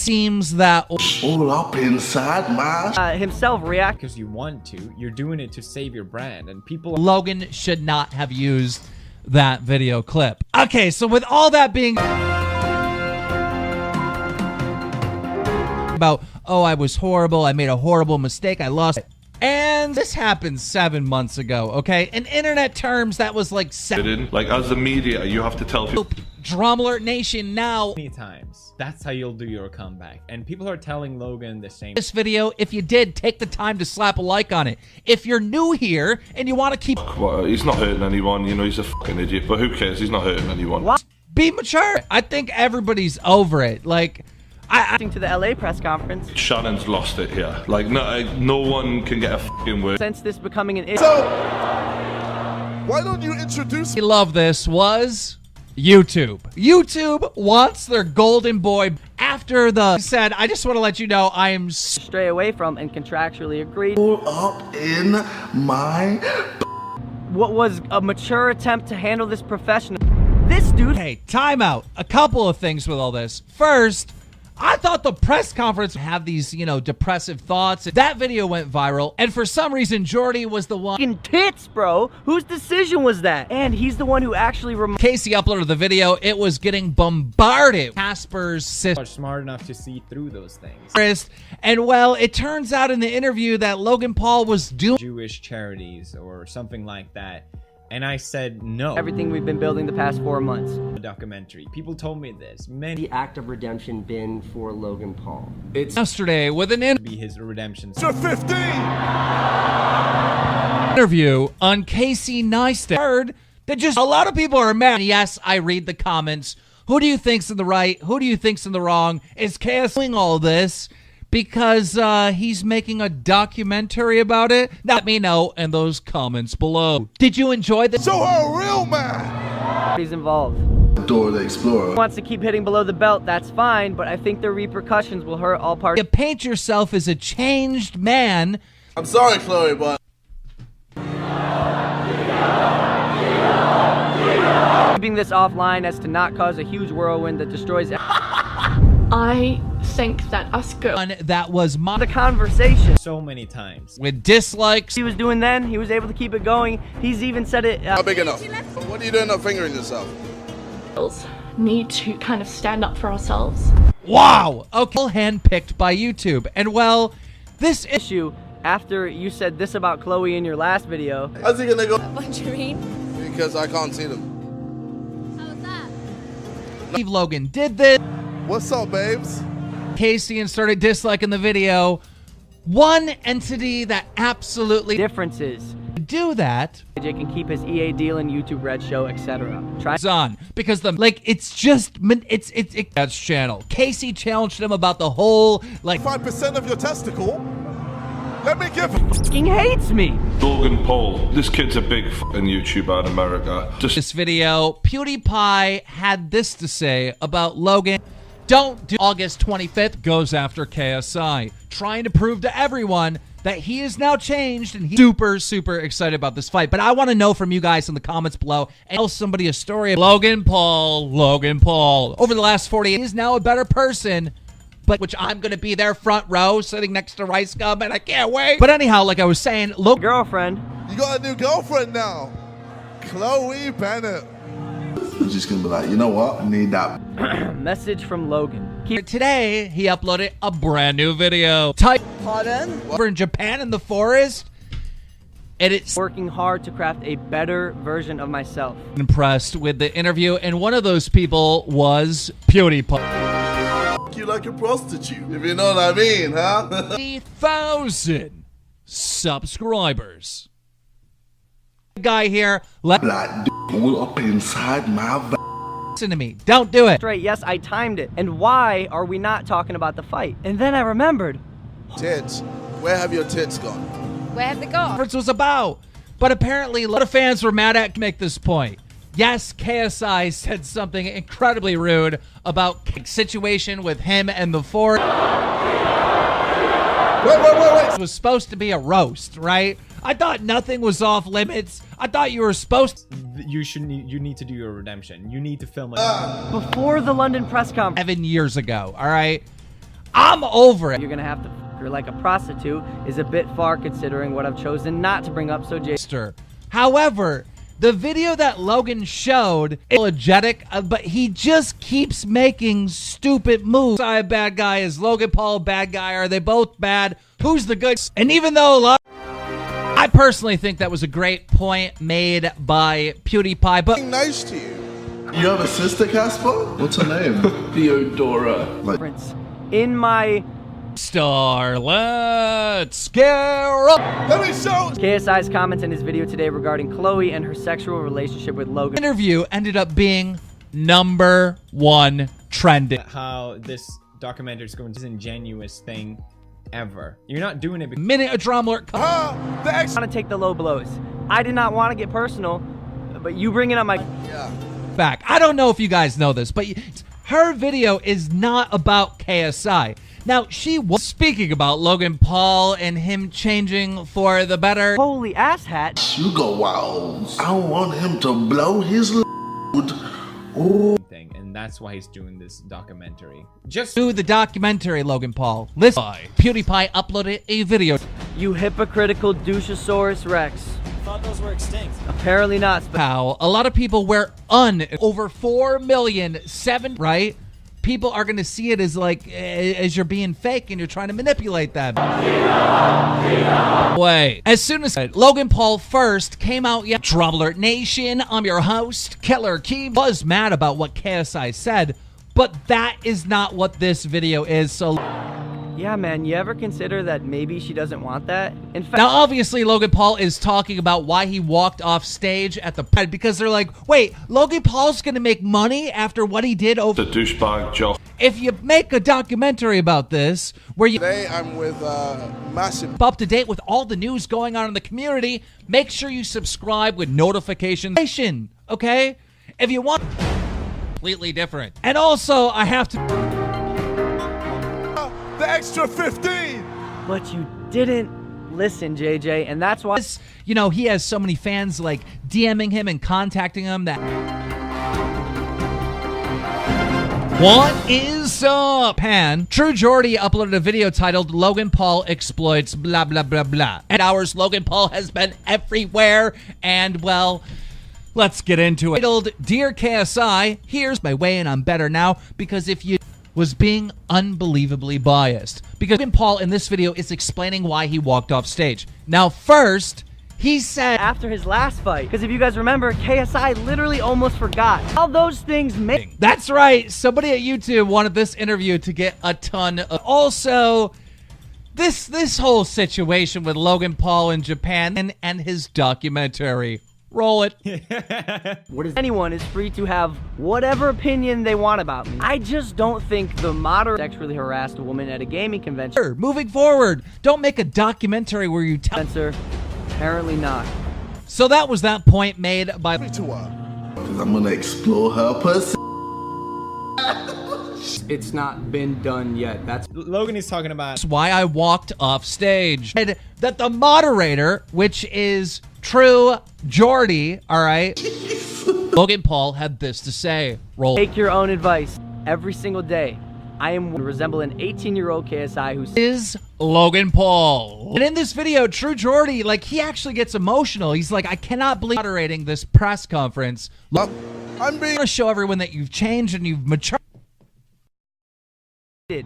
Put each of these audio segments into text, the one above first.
seems that all up inside my himself react because you want to. You're doing it to save your brand, and people. Logan should not have used that video clip. Okay, so with all that being about, oh, I was horrible, I made a horrible mistake, I lost it. And this happened 7 months ago, okay? In internet terms, that was like like as the media, you have to tell people. Drama Alert Nation now. Many times. That's how you'll do your comeback. And people are telling Logan the same. This video, if you did, take the time to slap a like on it. If you're new here and you want to keep... Well, he's not hurting anyone, you know, he's a fucking idiot, but who cares? He's not hurting anyone. What? Be mature. I think everybody's over it. Like, to the LA press conference. Shannon's lost it here. Like, no one can get a fucking word. Since this becoming an issue. So, why don't you introduce... I love this was YouTube. YouTube wants their golden boy after the said, I just want to let you know I am stray away from and contractually agreed. All up in my... What was a mature attempt to handle this professionally. This dude... Hey, time out. A couple of things with all this. First, I thought the press conference have these, you know, depressive thoughts. That video went viral, and for some reason, Jordy was the one. Fucking tits, bro. Whose decision was that? And he's the one who actually Casey uploaded the video. It was getting bombarded. Casper's sister Are smart enough to see through those things. And well, it turns out in the interview that Logan Paul was doing Jewish charities or something like that. And I said no. everything we've been building the past 4 months. A documentary. People told me this. Many The act of redemption been for Logan Paul. it's yesterday with an be his redemption. You're 15! interview on Casey Neistat. Heard that just a lot of people are mad. Yes, I read the comments. Who do you think's in the right? Who do you think's in the wrong? Is KS doing all this because he's making a documentary about it? Let me know in those comments below. Did you enjoy this? Show her a real man! He's involved. Dora the Explorer. Wants to keep hitting below the belt, that's fine, but I think the repercussions will hurt all parties. You paint yourself as a changed man. I'm sorry, Chloe, but... Keeping this offline as to not cause a huge whirlwind that destroys I think that us girls. One that was the conversation. So many times. with dislikes. He was doing then, he was able to keep it going. He's even said it. Not big enough. What are you doing not fingering yourself? Need to kind of stand up for ourselves. Wow. Okay. Handpicked by YouTube. And well, this Issue after you said this about Chloe in your last video. How's he gonna go? What do you mean? Because I can't see them. How was that? Steve Logan did this. What's up, babes? Casey and started disliking the video. One entity that absolutely Differences. do that AJ can keep his EA deal and YouTube Red Show, etc. Try is on because the it's just that's channel. Casey challenged him about the whole 5% of your testicle? Let me give him. fucking hates me. Logan Paul. This kid's a big fucking YouTuber in America. Just this video. PewDiePie had this to say about Logan. Don't do August 25th goes after KSI, trying to prove to everyone that he is now changed and he's super excited about this fight. But I want to know from you guys in the comments below and tell somebody a story of Logan Paul. Over the last 40 years, he's now a better person, but which I'm going to be there front row sitting next to Rice Gum and I can't wait. But anyhow, like I was saying, Logan. Girlfriend. You got a new girlfriend now. Chloe Bennett. I'm just gonna be like, you know what? I need that. Message from Logan. Today, he uploaded a brand new video. Type Pardon? over in Japan in the forest. And it's Working hard to craft a better version of myself. impressed with the interview. And one of those people was PewDiePie. You like a prostitute, if you know what I mean, huh? 50,000 subscribers. Guy here, Like, all up inside my listen to me. Don't do it. Straight, yes, I timed it. And why are we not talking about the fight? And then I remembered. Tits. Where have your tits gone? Where have they gone? Conference was about. But apparently, a lot of fans were mad at make this point. Yes, KSI said something incredibly rude about situation with him and the Ford. Wait. It was supposed to be a roast, right? I thought nothing was off limits. I thought you were supposed to. You need to do your redemption. You need to film it. Before the London press conference. 7 years ago, all right? I'm over it. You're gonna have to f her like a prostitute is a bit far considering what I've chosen not to bring up, so Jay. However, the video that Logan showed is apologetic, but he just keeps making stupid moves. Is I a bad guy? Is Logan Paul a bad guy? Are they both bad? Who's the good? And even though I personally think that was a great point made by PewDiePie, but Nice to you. You have a sister, Casper? What's her name? Theodora. In my let's scare up. Let me show. KSI's comments in his video today regarding Chloe and her sexual relationship with Logan. Interview ended up being #1 trending. How this documentary is going to be the disingenuous thing ever. You're not doing it because Minute of drama alert. I want to take the low blows. I did not want to get personal, but you bringing up my Back. I don't know if you guys know this, but her video is not about KSI. Now, she was speaking about Logan Paul and him changing for the better. holy ass hat. Sugar Wow. I want him to blow his load. Oh. thing, and that's why he's doing this documentary. Just Do the documentary, Logan Paul. Listen, PewDiePie uploaded a video. You hypocritical douchosaurus rex. Thought those were extinct. Apparently not. How a lot of people were over 4,000,007, right? People are going to see it as like, as you're being fake and you're trying to manipulate them. Wait. As soon as Logan Paul first came out, Drop Alert Nation, I'm your host, Killer Key, was mad about what KSI said, but that is not what this video is, so... Yeah, man, you ever consider that maybe she doesn't want that? In fact, Now, obviously, Logan Paul is talking about why he walked off stage at the Pride, because they're like, wait, Logan Paul's gonna make money after what he did over... The douchebag Josh. If you make a documentary about this, where you Today I'm with Massive. up to date with all the news going on in the community, make sure you subscribe with notifications, okay? If you want completely different. And also, I have to... The extra 15. but you didn't listen, JJ, and that's why. You know, he has so many fans like DMing him and contacting him that... What is up, Pan? True Jordy uploaded a video titled Logan Paul exploits blah blah blah blah. And hours Logan Paul has been everywhere, and well, let's get into it. Titled Dear KSI, here's my way and I'm better now, because if you was being unbelievably biased. Because Logan Paul in this video is explaining why he walked off stage. Now first, he said after his last fight, because if you guys remember, KSI literally almost forgot how those things make. That's right. Somebody at YouTube wanted this interview to get a ton of... Also, this whole situation with Logan Paul in Japan and his documentary. Roll it. Anyone is free to have whatever opinion they want about me. I just don't think the modern sexually harassed woman at a gaming convention. Moving forward, don't make a documentary where you tell... Apparently not. So that was that point made by... Because I'm gonna explore her pussy. It's not been done yet. That's Logan is talking about why I walked off stage. And that the moderator, which is True Jordy, all right? Logan Paul had this to say. Roll. Take your own advice every single day. I am resemble an 18-year-old KSI who is Logan Paul. And in this video, True Jordy, like, he actually gets emotional. He's like, I cannot believe moderating this press conference. Look, I'm going to show everyone that you've changed and you've matured.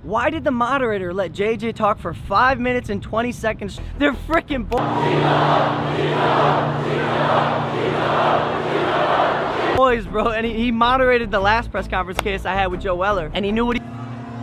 Why did the moderator let JJ talk for 5 minutes and 20 seconds? They're freaking boys, bro. And he moderated the last press conference case I had with Joe Weller, and he knew what he...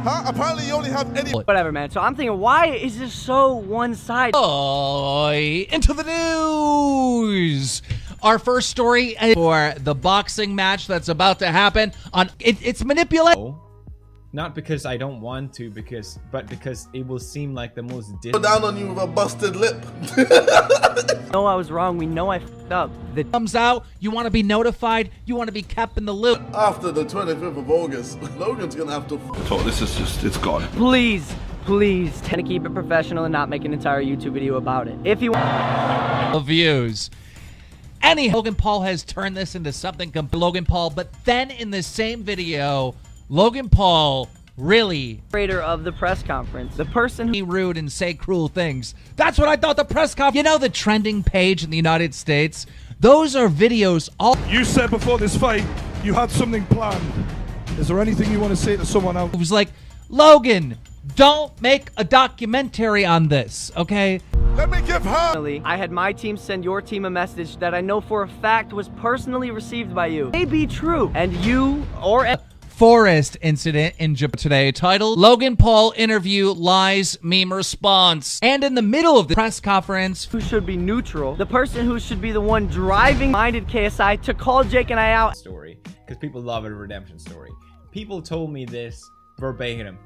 Huh? Apparently you only have any... Whatever, man. So I'm thinking, why is this so one-sided? Oh, into the news. Our first story for the boxing match that's about to happen on... It's manipulation. not because I don't want to, but because it will seem like the most Go down on you with a busted lip. No, I was wrong. We know I f***ed up. The comes out, you want to be notified, you want to be kept in the loop. After the 25th of August, Logan's gonna have to... So this is just, it's gone. Please, tend to keep it professional and not make an entire YouTube video about it. If you want... Views. Anyhow, Logan Paul has turned this into something Logan Paul, but then in the same video... Logan Paul really Creator of the press conference, the person who be rude and say cruel things. That's what I thought the press conference. You know the trending page in the United States? Those are videos all. You said before this fight you had something planned. Is there anything you want to say to someone else? It was like, Logan, don't make a documentary on this, okay? Let me give her. I had my team send your team a message that I know for a fact was personally received by you. It may be true, and you or Forest incident in Japan today, titled Logan Paul interview lies meme response. And in the middle of the press conference, who should be neutral, the person who should be the one driving minded KSI to call Jake and I out. Story, because people love a redemption story. People told me this verbatim.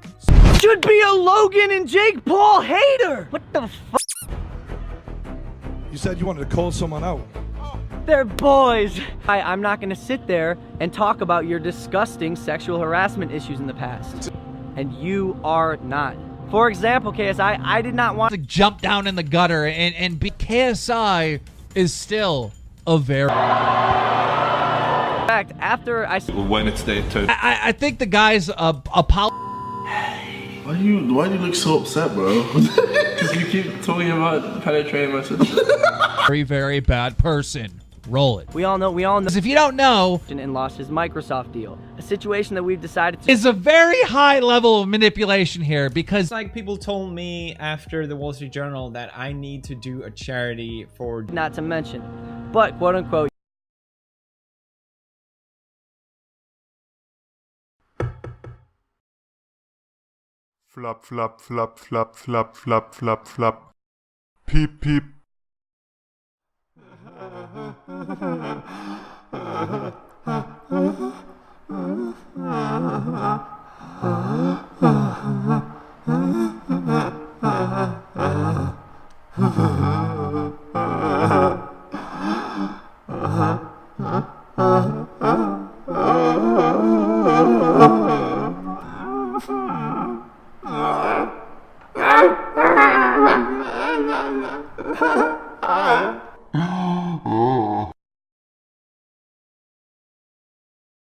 Should be a Logan and Jake Paul hater. What the fuck? You said you wanted to call someone out. They're boys. I'm not gonna sit there and talk about your disgusting sexual harassment issues in the past. And you are not. For example, KSI, I did not want to jump down in the gutter and be. KSI is still a very. In fact, after I. When it's day 2. I think the guy's apology. Why do you look so upset, bro? Because you keep talking about penetrating my sister. Very, very bad person. Roll it. We all know. Because if you don't know, and lost his Microsoft deal. A situation that we've decided to. is a very high level of manipulation here because. It's like people told me after the Wall Street Journal that I need to do a charity for. Not to mention, but quote unquote. Flop, flop, flop, flop, flop, flop, flop, flop. Peep, peep.